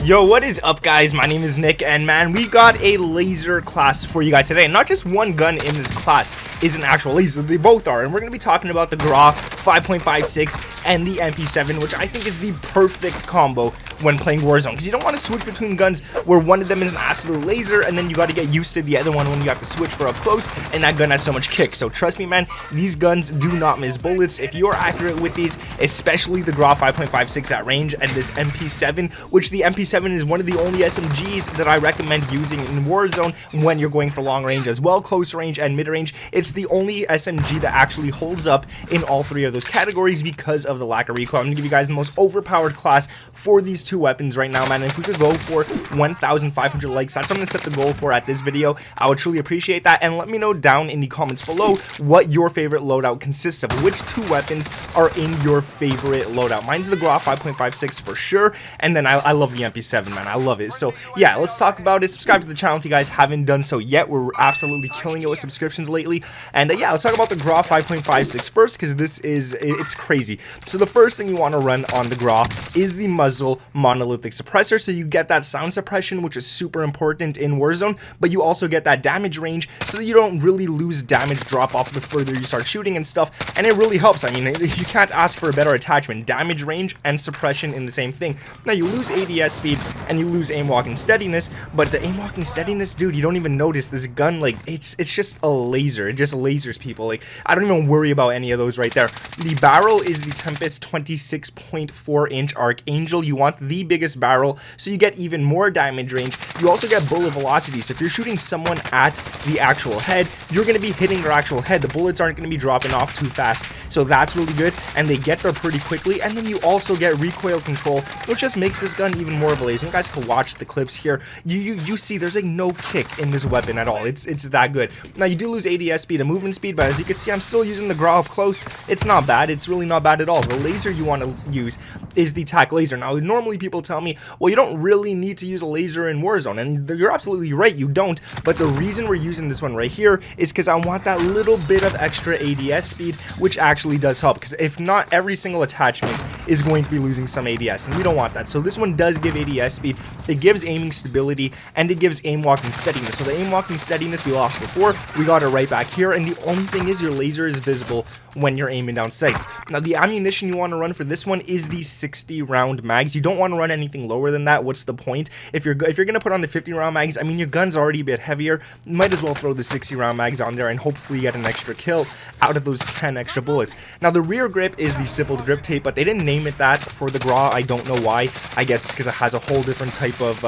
Yo, what is up, guys? My name is Nick, and man, we got a laser class for you guys today. And not just one gun in this class is an actual laser, they both are. And we're going to be talking about the GRAU 5.56 and the MP7, which I think is the perfect combo when playing Warzone, because you don't want to switch between guns where one of them is an absolute laser and then you got to get used to the other one when you have to switch for up close, and that gun has so much kick. So trust me, man, these guns do not miss bullets. If you're accurate with these, especially the GRAU 5.56 at range and this MP7, which the MP7 is one of the only SMGs that I recommend using in Warzone when you're going for long range as well, close range and mid range. It's the only SMG that actually holds up in all three of those categories because of the lack of recoil. I'm gonna give you guys the most overpowered class for these two weapons right now, man. And if we could go for 1,500 likes, that's what I'm gonna set the goal for at this video. I would truly appreciate that, and let me know down in the comments below what your favorite loadout consists of. Which two weapons are in your favorite loadout? Mine's the GRAU 5.56 for sure, and then I love the MP7, man. I love it. So yeah, let's talk about it. Subscribe to the channel if you guys haven't done so yet. We're absolutely killing it with subscriptions lately. And yeah, let's talk about the GRAU 5.56 first, because it's crazy. So the first thing you want to run on the GRAU is the muzzle monolithic suppressor. So you get that sound suppression, which is super important in Warzone, but you also get that damage range so that you don't really lose damage drop off the further you start shooting and stuff. And it really helps. I mean, you can't ask for a better attachment. Damage range and suppression in the same thing. Now you lose ADS speed and you lose aim walking steadiness, but the aim walking steadiness, dude, you don't even notice. This gun, like, it's just a laser. It just lasers people. Like, I don't even worry about any of those right there. The barrel is the Tempest 26.4 inch Archangel. You want the biggest barrel so you get even more damage range. You also get bullet velocity, so if you're shooting someone at the actual head, you're going to be hitting their actual head. The bullets aren't going to be dropping off too fast, so that's really good, and they get there pretty quickly. And then you also get recoil control, which just makes this gun even more of a laser. You guys can watch the clips here. You see there's like no kick in this weapon at all. It's that good. Now you do lose ADS speed and movement speed, but as you can see, I'm still using the GRAU up close. It's not bad. It's really not bad at all. The laser you want to use is the TAC laser. Now normally people tell me, well, you don't really need to use a laser in Warzone, and you're absolutely right, you don't. But the reason we're using this one right here is because I want that little bit of extra ADS speed, which actually does help, because if not, every single attachment is going to be losing some ADS, and we don't want that. So this one does give ADS speed, it gives aiming stability, and it gives aim walking steadiness. So the aim walking steadiness we lost before, we got it right back here, and the only thing is your laser is visible when you're aiming down sights. Now the ammunition you want to run for this one is the 60 round mags. You don't want to run anything lower than that. What's the point? If you're gonna put on the 50 round mags, I mean, your gun's already a bit heavier. You might as well throw the 60 round mags on there and hopefully get an extra kill out of those 10 extra bullets. Now the rear grip is the stippled grip tape, but they didn't name it that for the GRAU. I don't know why. I guess it's because it has a whole different type of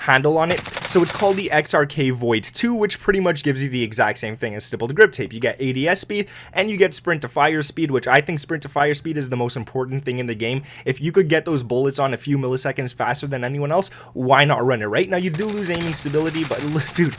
handle on it. So it's called the XRK Void 2, which pretty much gives you the exact same thing as stippled grip tape. You get ADS speed and you get sprint to fire speed, which I think sprint to fire speed is the most important thing in the game. If you could get those bullets on a few milliseconds faster than anyone else, why not run it, right? Now you do lose aiming stability, but dude,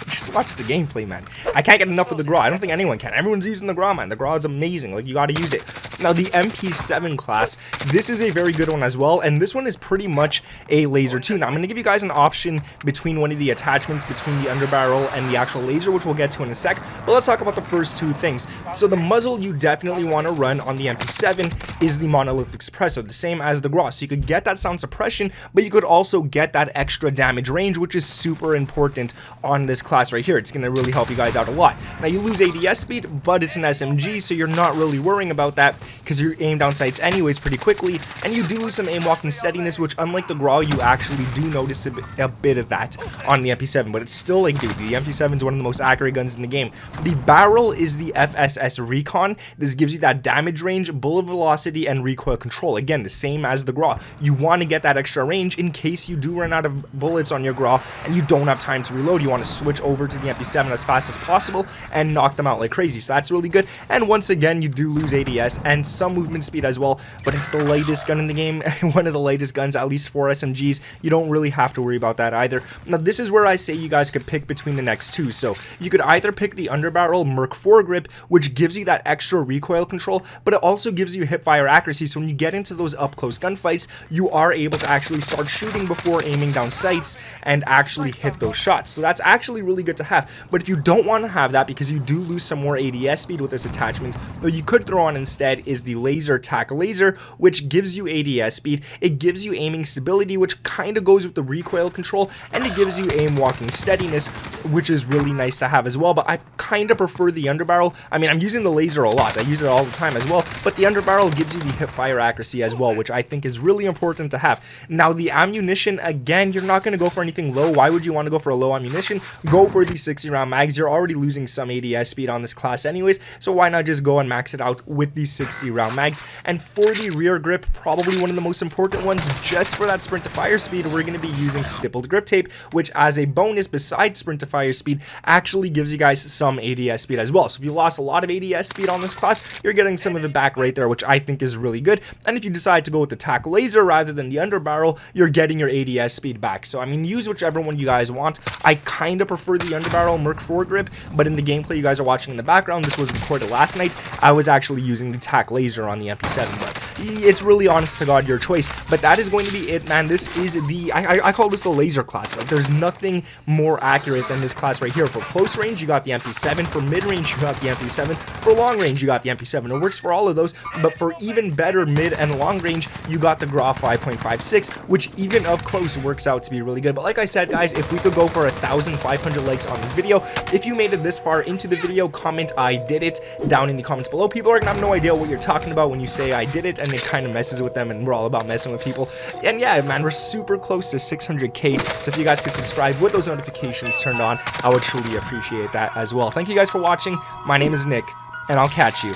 just watch the gameplay, man. I can't get enough of the GRAU. I don't think anyone can. Everyone's using the GRAU, man. The GRAU is amazing. Like, you gotta use it. Now the MP7 class, this is a very good one as well, and this one is pretty much a laser too. Now I'm going to give you guys an option between one of the attachments between the underbarrel and the actual laser, which we'll get to in a sec, but let's talk about the first two things. So the muzzle you definitely want to run on the MP7 is the monolithic suppressor, the same as the GRAU. So you could get that sound suppression, but you could also get that extra damage range, which is super important on this class right here. It's going to really help you guys out a lot. Now you lose ADS speed, but it's an SMG, so you're not really worrying about that, because you aim down sights anyways pretty quickly, and you do lose some aim walking steadiness, which unlike the GRAU, you actually do notice a bit of that on the MP7, but it's still like, dude, the MP7 is one of the most accurate guns in the game. The barrel is the FSS Recon. This gives you that damage range, bullet velocity, and recoil control. Again, the same as the GRAU. You want to get that extra range in case you do run out of bullets on your GRAU and you don't have time to reload. You want to switch over to the MP7 as fast as possible and knock them out like crazy. So that's really good. And once again, you do lose ADS and some movement speed as well, but it's the lightest gun in the game. One of the lightest guns, at least for SMGs. You don't really have to worry about that either. Now this is where I say you guys could pick between the next two. So you could either pick the underbarrel Merc 4 grip, which gives you that extra recoil control, but it also gives you hip fire accuracy. So when you get into those up close gunfights, you are able to actually start shooting before aiming down sights and actually hit those shots. So that's actually really good to have. But if you don't want to have that because you do lose some more ADS speed with this attachment, what you could throw on instead side is the laser tack laser, which gives you ADS speed, it gives you aiming stability, which kind of goes with the recoil control, and it gives you aim walking steadiness, which is really nice to have as well. But I kind of prefer the underbarrel. I mean, I'm using the laser a lot, I use it all the time as well, but the underbarrel gives you the hip fire accuracy as well, which I think is really important to have. Now the ammunition, again, you're not going to go for anything low. Why would you want to go for a low ammunition? Go for the 60 round mags. You're already losing some ADS speed on this class anyways, so why not just go and max it out with the 60 round mags? And for the rear grip, probably one of the most important ones, just for that sprint to fire speed, we're going to be using stippled grip tape, which as a bonus besides sprint to fire speed actually gives you guys some ADS speed as well. So if you lost a lot of ADS speed on this class, you're getting some of it back right there, which I think is really good. And if you decide to go with the tack laser rather than the underbarrel, you're getting your ADS speed back. So I mean, use whichever one you guys want. I kind of prefer the underbarrel Merc 4 grip, but in the gameplay you guys are watching in the background, this was recorded last night, I was actually using the tack laser on the MP7, but it's really honest to God your choice. But that is going to be it, man. This is the I call this the laser class. Like, there's nothing more accurate than this class right here. For close range you got the MP7, for mid range you got the MP7, for long range you got the MP7. It works for all of those, but for even better mid and long range you got the GRAU 5.56, which even up close works out to be really good. But like I said, guys, if we could go for 1,500 likes on this video, if you made it this far into the video, comment "I did it" down in the comments below. People are gonna have no idea what you're talking about when you say "I did it," and it kind of messes with them, and we're all about messing with people. And yeah, man, we're super close to 600k, so if you guys could subscribe with those notifications turned on, I would truly appreciate that as well. Thank you guys for watching. My name is Nick, and I'll catch you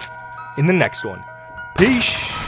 in the next one. Peace.